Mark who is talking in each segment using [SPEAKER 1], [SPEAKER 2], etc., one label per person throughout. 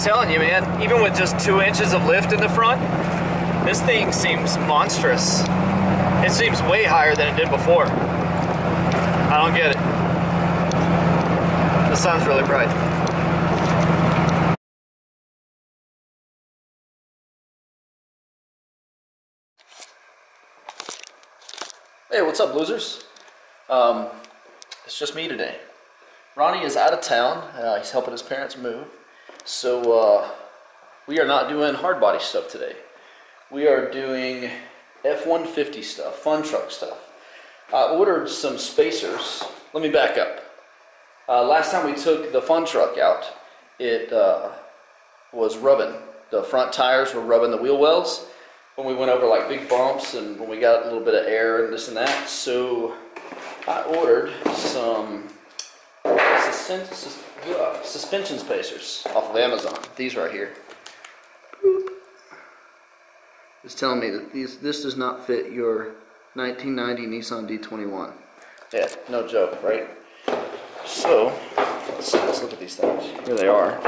[SPEAKER 1] telling you, man, even with just 2 inches of lift in the front, this thing seems monstrous. It seems way higher than it did before. I don't get it. The sun's really bright. Hey, what's up, losers? It's just me today. Ronnie is out of town. He's helping his parents move. So we are not doing hard body stuff today. We are doing F150 stuff, FunTruck stuff. I ordered some spacers. Let me back up. Last time we took the FunTruck out, it was rubbing. The front tires were rubbing the wheel wells when we went over like big bumps and when we got a little bit of air and this and that. So I ordered some suspension spacers off of Amazon. These right here. It's telling me that this does not fit your 1990 Nissan D21. Yeah, no joke, right? So let's look at these things. Here they are.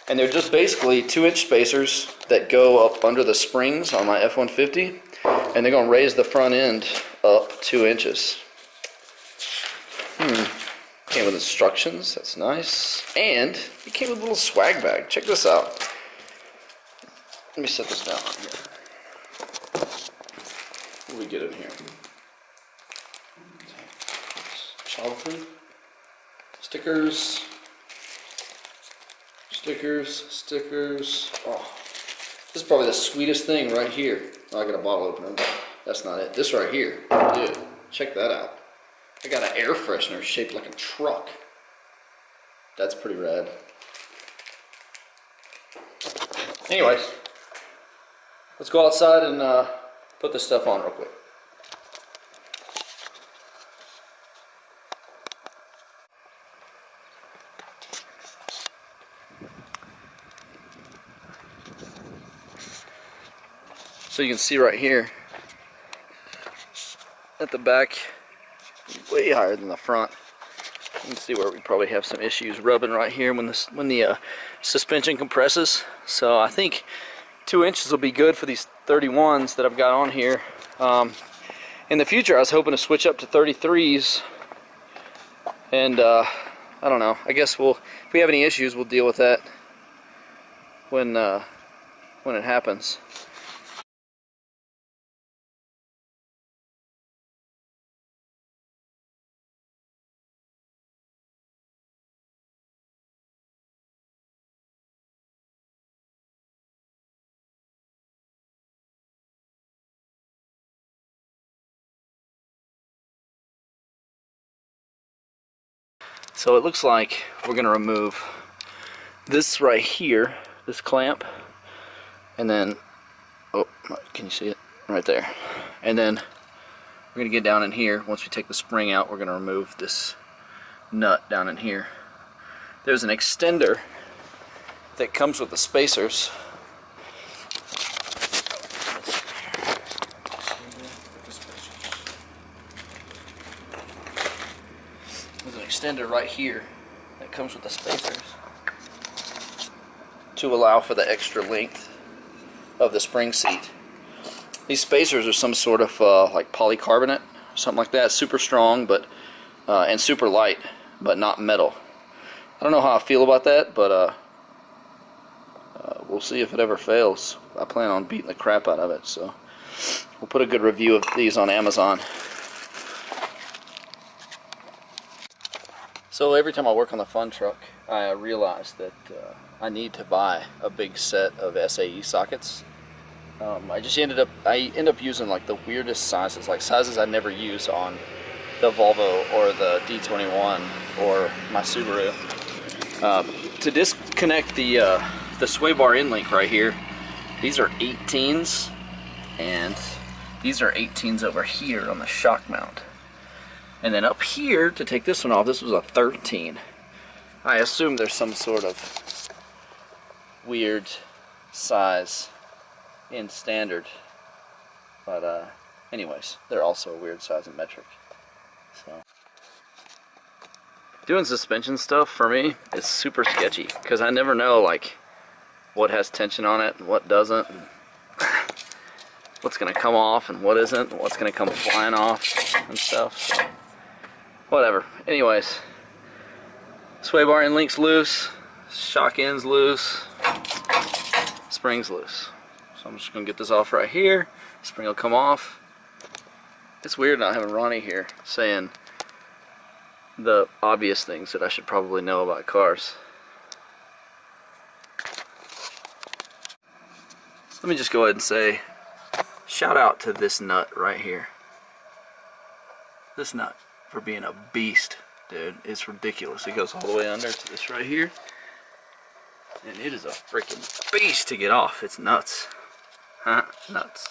[SPEAKER 1] And they're just basically 2-inch spacers that go up under the springs on my F150, and they're going to raise the front end up 2 inches. Came with instructions, that's nice. And it came with a little swag bag. Check this out. Let me set this down here. What do we get in here? Childproof. Stickers. Stickers. Oh, this is probably the sweetest thing right here. Oh, I got a bottle opener. That's not it. This right here, dude. Check that out. I got an air freshener shaped like a truck. That's pretty rad. Anyways, let's go outside and put this stuff on real quick. So you can see right here at the back, way higher than the front. You can see where we probably have some issues rubbing right here when the suspension compresses. So I think 2 inches will be good for these 31s that I've got on here. In the future, I was hoping to switch up to 33s, and I don't know. I guess if we have any issues, we'll deal with that when it happens. So it looks like we're going to remove this right here, this clamp, and then, oh, can you see it? Right there. And then we're going to get down in here. Once we take the spring out, we're going to remove this nut down in here. There's an extender that comes with the spacers. There's an extender right here that comes with the spacers to allow for the extra length of the spring seat. These spacers are some sort of like polycarbonate, something like that, super strong, but and super light, but not metal. I don't know how I feel about that, but we'll see if it ever fails. I plan on beating the crap out of it, so we'll put a good review of these on Amazon. So every time I work on the FunTruck, I realize that I need to buy a big set of SAE sockets. I end up using like the weirdest sizes, like sizes I never use on the Volvo or the D21 or my Subaru. To disconnect the sway bar end link right here, these are 18s, and these are 18s over here on the shock mount. And then up here, to take this one off, this was a 13. I assume there's some sort of weird size in standard. But anyways, they're also a weird size in metric. So Doing suspension stuff for me is super sketchy because I never know like what has tension on it and what doesn't, and what's gonna come off and what isn't, and what's gonna come flying off and stuff. So, whatever. Anyways, sway bar end link's loose, shock end's loose, spring's loose. So I'm just gonna get this off right here. Spring will come off. It's weird not having Ronnie here saying the obvious things that I should probably know about cars. Let me just go ahead and say, shout out to this nut right here. This nut for being a beast, dude. It's ridiculous. It goes all the way under to this right here. And it is a freaking beast to get off. It's nuts. Huh? Nuts.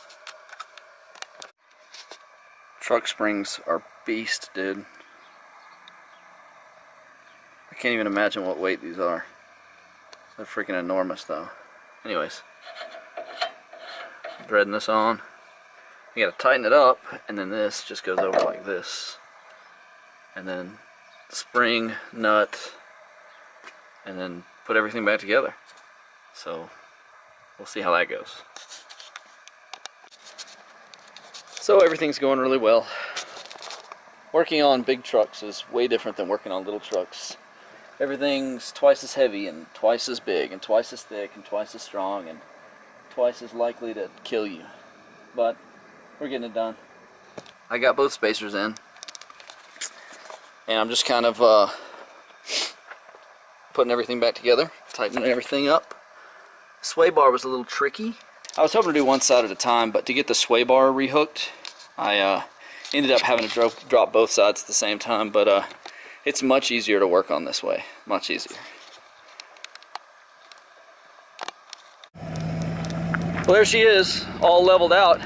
[SPEAKER 1] Truck springs are beast, dude. I can't even imagine what weight these are. They're freaking enormous though. Anyways, threading this on. You gotta tighten it up, and then this just goes over like this. And then spring, nut, and then put everything back together. So we'll see how that goes. So everything's going really well. Working on big trucks is way different than working on little trucks. Everything's twice as heavy and twice as big and twice as thick and twice as strong and twice as likely to kill you. But we're getting it done. I got both spacers in, and I'm just kind of putting everything back together, tightening everything up. Sway bar was a little tricky. I was hoping to do one side at a time, but to get the sway bar rehooked, I ended up having to drop both sides at the same time, but it's much easier to work on this way. Much easier. Well, there she is, all leveled out.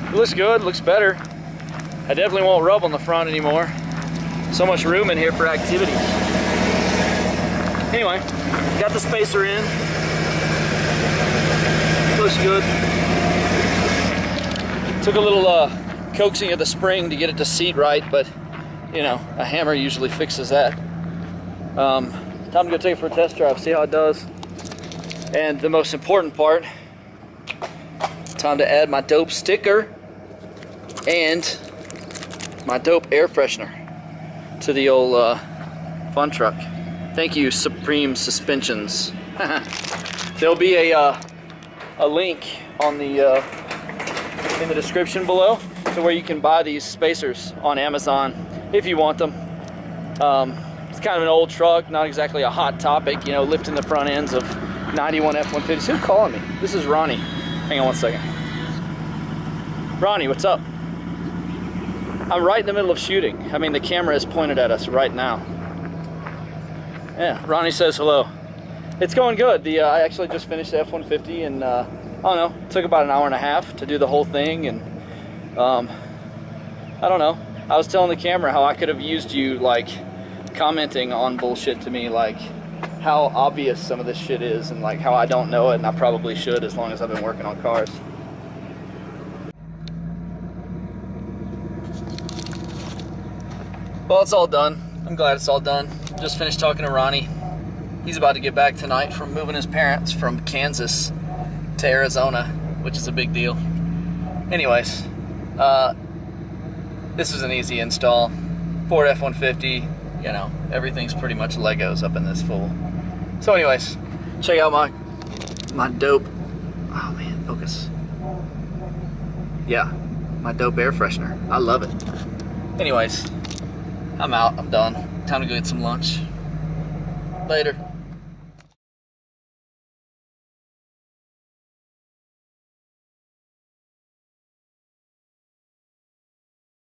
[SPEAKER 1] It looks good, looks better. I definitely won't rub on the front anymore. So much room in here for activities. Anyway, got the spacer in. Looks good. Took a little coaxing of the spring to get it to seat right, but you know, a hammer usually fixes that. Time to go take it for a test drive, see how it does. And the most important part, time to add my dope sticker and my dope air freshener to the old FunTruck. Thank you, Supreme Suspensions. There'll be a link on the in the description below to where you can buy these spacers on Amazon if you want them. It's kind of an old truck, not exactly a hot topic, you know, lifting the front ends of 91 F150s. Who's calling me? This is Ronnie. Hang on one second. Ronnie, what's up? I'm right in the middle of shooting. I mean, the camera is pointed at us right now. Yeah, Ronnie says hello. It's going good. I actually just finished the F150, and I don't know, it took about an hour and a half to do the whole thing, and I don't know. I was telling the camera how I could have used you like commenting on bullshit to me, like how obvious some of this shit is, and like how I don't know it, and I probably should as long as I've been working on cars. Well, it's all done. I'm glad it's all done. Just finished talking to Ronnie. He's about to get back tonight from moving his parents from Kansas to Arizona, which is a big deal. Anyways, this was an easy install. Ford F-150, you know, everyth's pretty much Legos up in this fool. So anyways, check out my dope, oh man, focus. Yeah, my dope air freshener. I love it. Anyways, I'm out, I'm done. Time to go get some lunch. Later.